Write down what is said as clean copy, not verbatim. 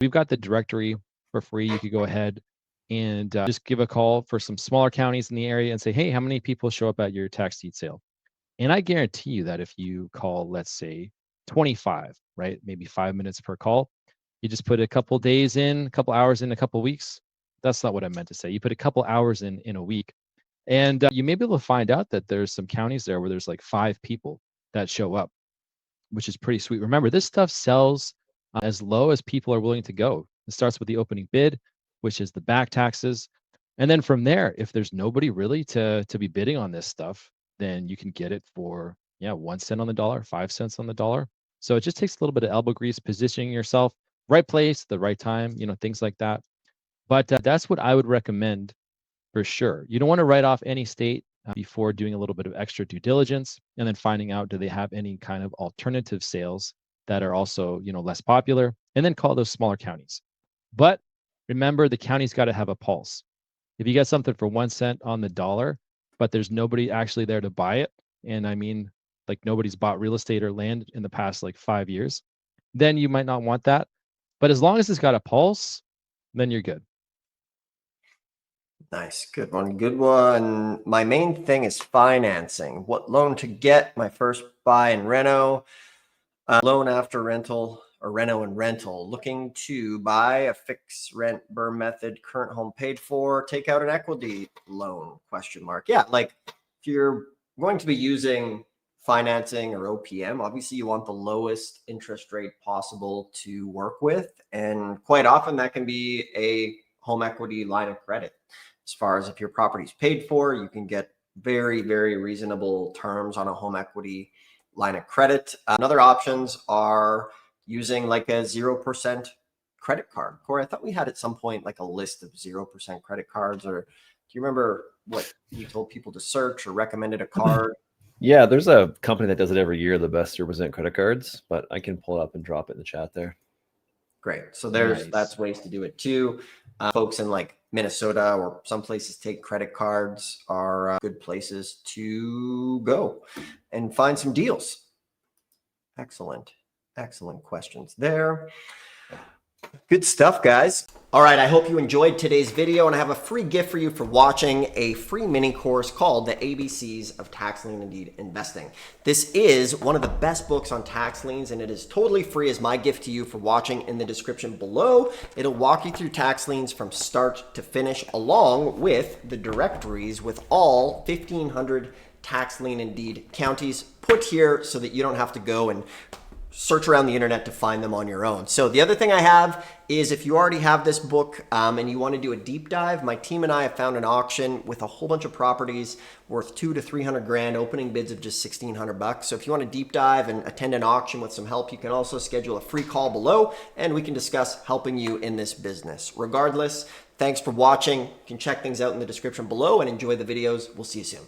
We've got the directory for free. You could go ahead and just give a call for some smaller counties in the area and say, hey, how many people show up at your tax deed sale? And I guarantee you that if you call, let's say 25, right? Maybe 5 minutes per call, you just put a couple days in, a couple hours in, a couple weeks. That's not what I meant to say. You put a couple hours in a week, and you may be able to find out that there's some counties there where there's like 5 people that show up, which is pretty sweet. Remember, this stuff sells as low as people are willing to go. It starts with the opening bid, which is the back taxes. And then from there, if there's nobody really to be bidding on this stuff, then you can get it for 1 cent on the dollar, 5 cents on the dollar. So it just takes a little bit of elbow grease, positioning yourself, right place, the right time, things like that. But that's what I would recommend for sure. You don't want to write off any state before doing a little bit of extra due diligence and then finding out, do they have any kind of alternative sales that are also, less popular, and then call those smaller counties. But remember, the county's got to have a pulse. If you get something for 1 cent on the dollar, but there's nobody actually there to buy it, and I mean, like nobody's bought real estate or land in the past like 5 years, then you might not want that. But as long as it's got a pulse, then you're good. Nice. Good one. Good one. My main thing is financing. What loan to get? My first buy and reno. Loan after rental or reno and rental. Looking to buy a fixed rent burn method. Current home paid for. Take out an equity loan? ? Yeah, like if you're going to be using financing or OPM, obviously you want the lowest interest rate possible to work with. And quite often that can be a home equity line of credit. As far as if your property is paid for, you can get very, very reasonable terms on a home equity line of credit. Other options are using like a 0% credit card. Corey, I thought we had at some point like a list of 0% credit cards, or do you remember what you told people to search or recommended a card? Yeah, there's a company that does it every year, the best 0% credit cards, but I can pull it up and drop it in the chat there. Great. So that's ways to do it too. Folks in like Minnesota or some places take credit cards are good places to go and find some deals. Excellent. Excellent questions there. Good stuff, guys. All right, I hope you enjoyed today's video, and I have a free gift for you for watching a free mini course called The ABCs of Tax Lien and Deed Investing. This is one of the best books on tax liens, and it is totally free as my gift to you for watching. In the description below, it'll walk you through tax liens from start to finish, along with the directories with all 1,500 tax lien and deed counties put here so that you don't have to go and search around the internet to find them on your own. So the other thing I have is, if you already have this book and you want to do a deep dive, my team and I have found an auction with a whole bunch of properties worth 200 to 300 grand, opening bids of just 1,600 bucks. So if you want to deep dive and attend an auction with some help, you can also schedule a free call below and we can discuss helping you in this business. Regardless, thanks for watching. You can check things out in the description below and enjoy the videos. We'll see you soon.